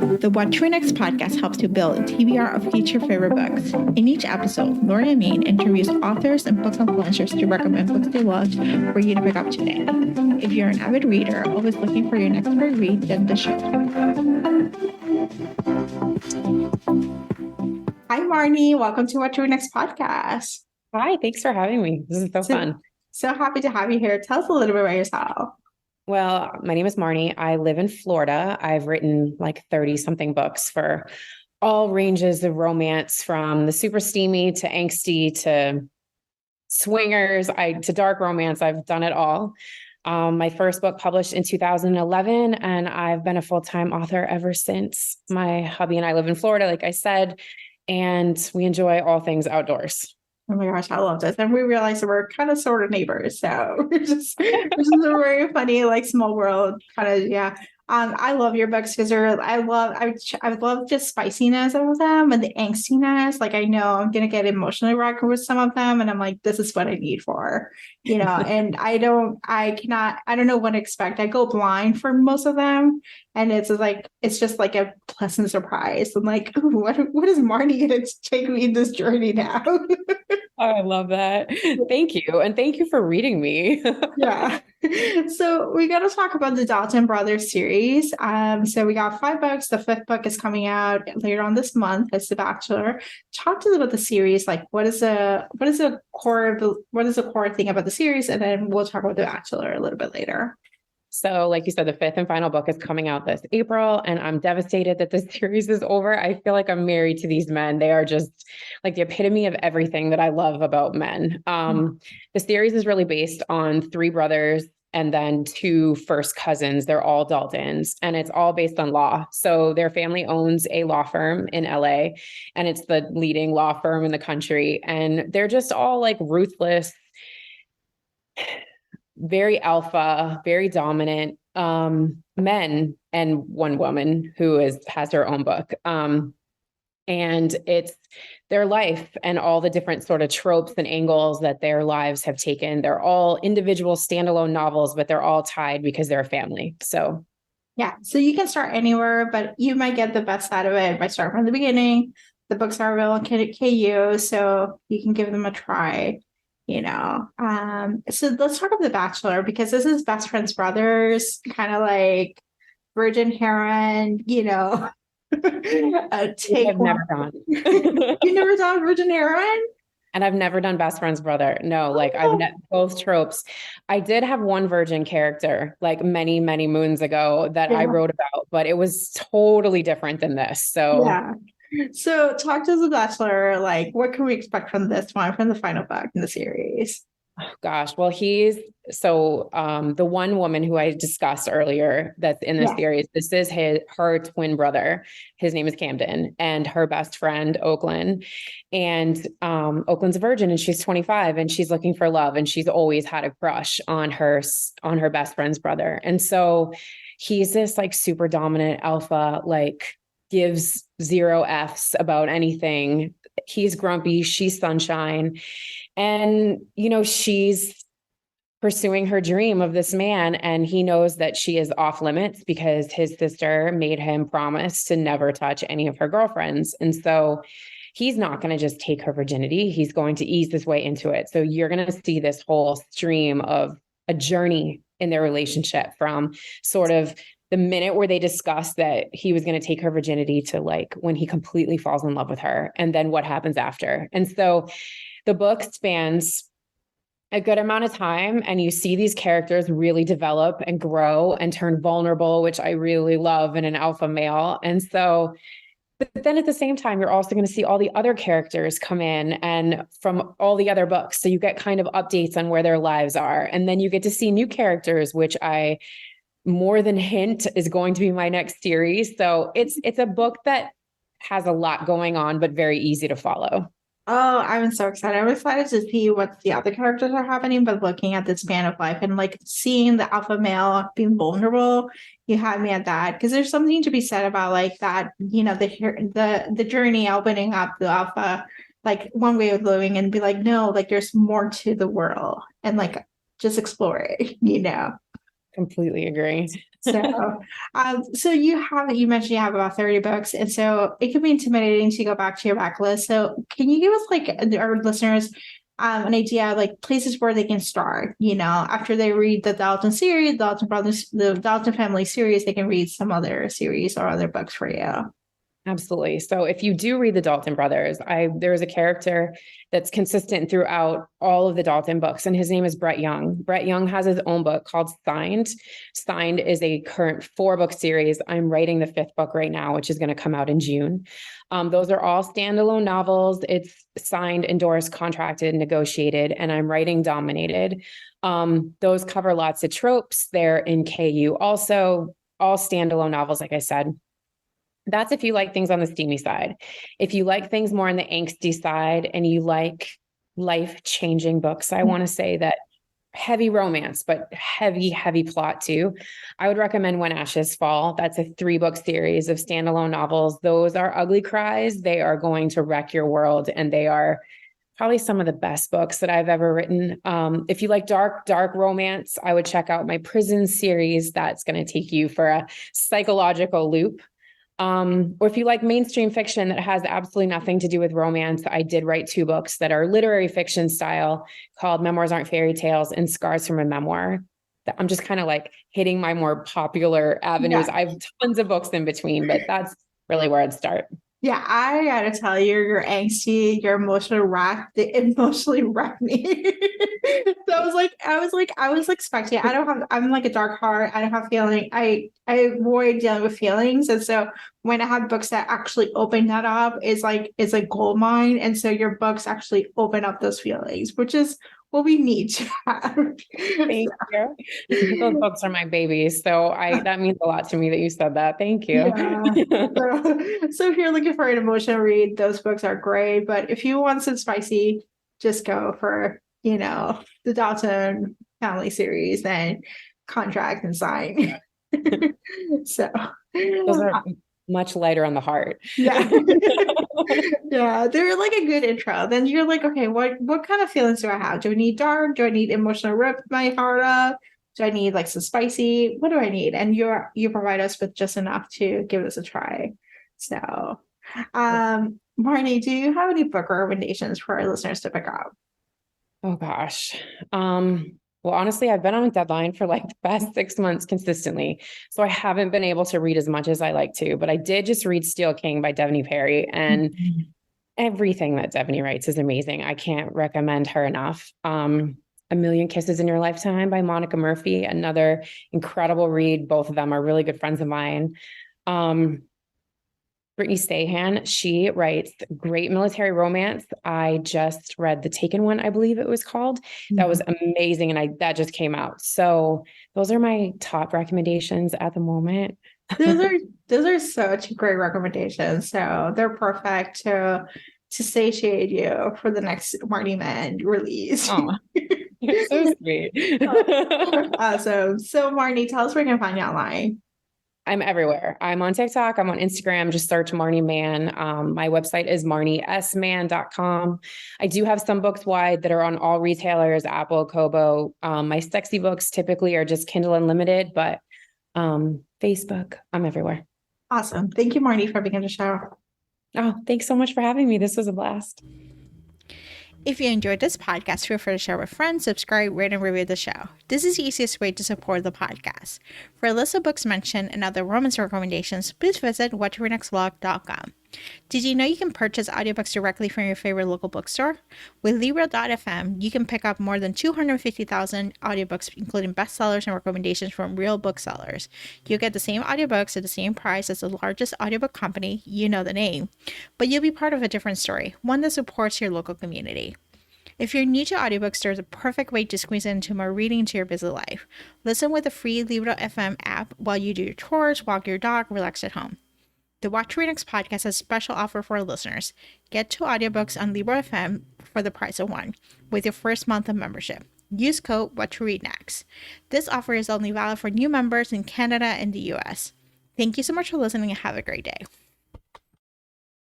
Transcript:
The What to Next podcast helps you build a TBR of future favorite books. In each episode, Lori and Maine interviews authors and book influencers to recommend books they loved for you to pick up today. If you're an avid reader, always looking for your next great read, then the show. Hi, Marni. Welcome to What to Next podcast. Hi, thanks for having me. This is so fun. So happy to have you here. Tell us a little bit about yourself. Well, my name is Marni. I live in Florida. I've written like 30 something books for all ranges of romance, from the super steamy to angsty to swingers, to dark romance. I've done it all. My first book published in 2011, and I've been a full-time author ever since. My hubby and I live in Florida, like I said, and we enjoy all things outdoors. Oh my gosh, I love this. And we realized that we're kind of sort of neighbors. So which is a very funny, like small world kind of, yeah. I love your books because I love just spiciness of them and the angstiness. Like I know I'm gonna get emotionally rocked with some of them, and I'm like, this is what I need for, and I don't know what to expect. I go blind for most of them, and it's just like a pleasant surprise. I'm like, ooh, what is Marni gonna take me in this journey now? Oh, I love that. Thank you. And thank you for reading me. Yeah. So we got to talk about the Dalton Brothers series. So we got 5 books. The 5th book is coming out later on this month. It's The Bachelor. Talk to us about the series. Like, what is a core thing about the series? And then we'll talk about The Bachelor a little bit later. So like you said, the 5th and final book is coming out this April, and I'm devastated that this series is over. I feel like I'm married to these men. They are just like the epitome of everything that I love about men. The series is really based on 3 brothers and then 2 first cousins. They're all Daltons, and it's all based on law. So their family owns a law firm in LA, and it's the leading law firm in the country. And they're just all like ruthless, very alpha, very dominant men, and one woman who has her own book. And it's their life and all the different sort of tropes and angles that their lives have taken. They're all individual standalone novels, but they're all tied because they're a family. So yeah, so you can start anywhere, but you might get the best out of it by starting from the beginning. The books are available on KU, so you can give them a try. So let's talk about The Bachelor, because this is best friends brothers, kind of like Virgin Heron, I've never done. You never done Virgin Heron? And I've never done best friend's brother. No, like I've both tropes. I did have one virgin character like many, many moons ago that I wrote about, but it was totally different than this. So yeah. So talk to The Bachelor, like what can we expect from this one, from the final book in the series? Oh, gosh. Well, the one woman who I discussed earlier that's in this series, this is her twin brother. His name is Camden, and her best friend, Oakland. And Oakland's a virgin, and she's 25, and she's looking for love. And she's always had a crush on her best friend's brother. And so he's this like super dominant alpha, like gives 0 Fs about anything. He's grumpy. She's sunshine. And, she's pursuing her dream of this man, and he knows that she is off limits because his sister made him promise to never touch any of her girlfriends. And so he's not going to just take her virginity. He's going to ease his way into it. So you're going to see this whole stream of a journey in their relationship, from sort of the minute where they discussed that he was going to take her virginity to like when he completely falls in love with her, and then what happens after. And so the book spans a good amount of time, and you see these characters really develop and grow and turn vulnerable, which I really love in an alpha male. And so, but then at the same time, you're also going to see all the other characters come in and from all the other books. So you get kind of updates on where their lives are. And then you get to see new characters, which I more than hint is going to be my next series. So it's a book that has a lot going on, but very easy to follow. Oh, I'm so excited. I'm excited to see what the other characters are happening, but looking at the span of life and like seeing the alpha male being vulnerable, you had me at that. Because there's something to be said about like that, the journey opening up the alpha, like one way of living, and be like, no, like there's more to the world, and like just explore it, Completely agree. So, you mentioned you have about 30 books, and so it can be intimidating to go back to your backlist. So, can you give us like our listeners an idea of like places where they can start? After they read the Dalton series, Dalton Brothers, the Dalton family series, they can read some other series or other books for you. Absolutely. So if you do read the Dalton brothers, there is a character that's consistent throughout all of the Dalton books, and his name is Brett Young. Brett Young has his own book called Signed. Signed is a current 4-book series. I'm writing the 5th book right now, which is going to come out in June. Those are all standalone novels. It's signed, endorsed, contracted, negotiated, and I'm writing Dominated. Those cover lots of tropes. They're in KU also, all standalone novels, like I said. That's if you like things on the steamy side. If you like things more on the angsty side and you like life-changing books, I want to say that heavy romance, but heavy, heavy plot too. I would recommend When Ashes Fall. That's a 3-book series of standalone novels. Those are ugly cries. They are going to wreck your world, and they are probably some of the best books that I've ever written. If you like dark romance, I would check out my Prison series. That's going to take you for a psychological loop. Or if you like mainstream fiction that has absolutely nothing to do with romance, I did write 2 books that are literary fiction style called Memoirs Aren't Fairy Tales and Scars from a Memoir. I'm just kind of like hitting my more popular avenues. Yeah. I have tons of books in between, but that's really where I'd start. Yeah, I gotta tell you, you're angsty, you're emotionally wrecked. It emotionally wrecked me. So I was expecting. I'm like a dark heart. I don't have feeling. I avoid dealing with feelings, and so when I have books that actually open that up, it's a gold mine. And so your books actually open up those feelings, which is what we need to have. Thank you. Those books are my babies. So that means a lot to me that you said that. Thank you. Yeah. So if you're looking for an emotional read, those books are great. But if you want some spicy, just go for, the Dalton family series and Contract and Sign. So those are much lighter on the heart. Yeah. Yeah, they're like a good intro. Then you're like, okay, what kind of feelings do I have? Do I need dark? Do I need emotional rip my heart up? Do I need like some spicy? What do I need? And you provide us with just enough to give this a try. So, Marni, do you have any book recommendations for our listeners to pick up? Oh gosh. Well, honestly, I've been on a deadline for like the past 6 months consistently. So I haven't been able to read as much as I like to, but I did just read Steel King by Devney Perry, and everything that Devney writes is amazing. I can't recommend her enough. A Million Kisses in Your Lifetime by Monica Murphy, another incredible read. Both of them are really good friends of mine. Brittany Stahan, she writes great military romance. I just read The Taken One, I believe it was called. That was amazing, and that just came out. So those are my top recommendations at the moment. Those are such great recommendations. So they're perfect to satiate you for the next Marni Mann release. Oh, you're so sweet. Awesome. So Marni, tell us where we can find you online. I'm everywhere. I'm on TikTok. I'm on Instagram. Just search Marni Mann. My website is marnismann.com. I do have some books wide that are on all retailers, Apple, Kobo. My sexy books typically are just Kindle Unlimited, but Facebook, I'm everywhere. Awesome. Thank you, Marni, for being on the show. Oh, thanks so much for having me. This was a blast. If you enjoyed this podcast, feel free to share with friends, subscribe, rate, and review the show. This is the easiest way to support the podcast. For a list of books mentioned and other romance recommendations, please visit whattoreadnextblog.com. Did you know you can purchase audiobooks directly from your favorite local bookstore? With Libro.fm, you can pick up more than 250,000 audiobooks, including bestsellers and recommendations from real booksellers. You'll get the same audiobooks at the same price as the largest audiobook company, you know the name, but you'll be part of a different story, one that supports your local community. If you're new to audiobooks, there's a perfect way to squeeze into more reading into your busy life. Listen with the free Libro.fm app while you do your chores, walk your dog, relax at home. The What to Read Next podcast has a special offer for our listeners. Get 2 audiobooks on Libro.fm for the price of 1 with your first month of membership. Use code WhatToReadNext. This offer is only valid for new members in Canada and the US. Thank you so much for listening and have a great day.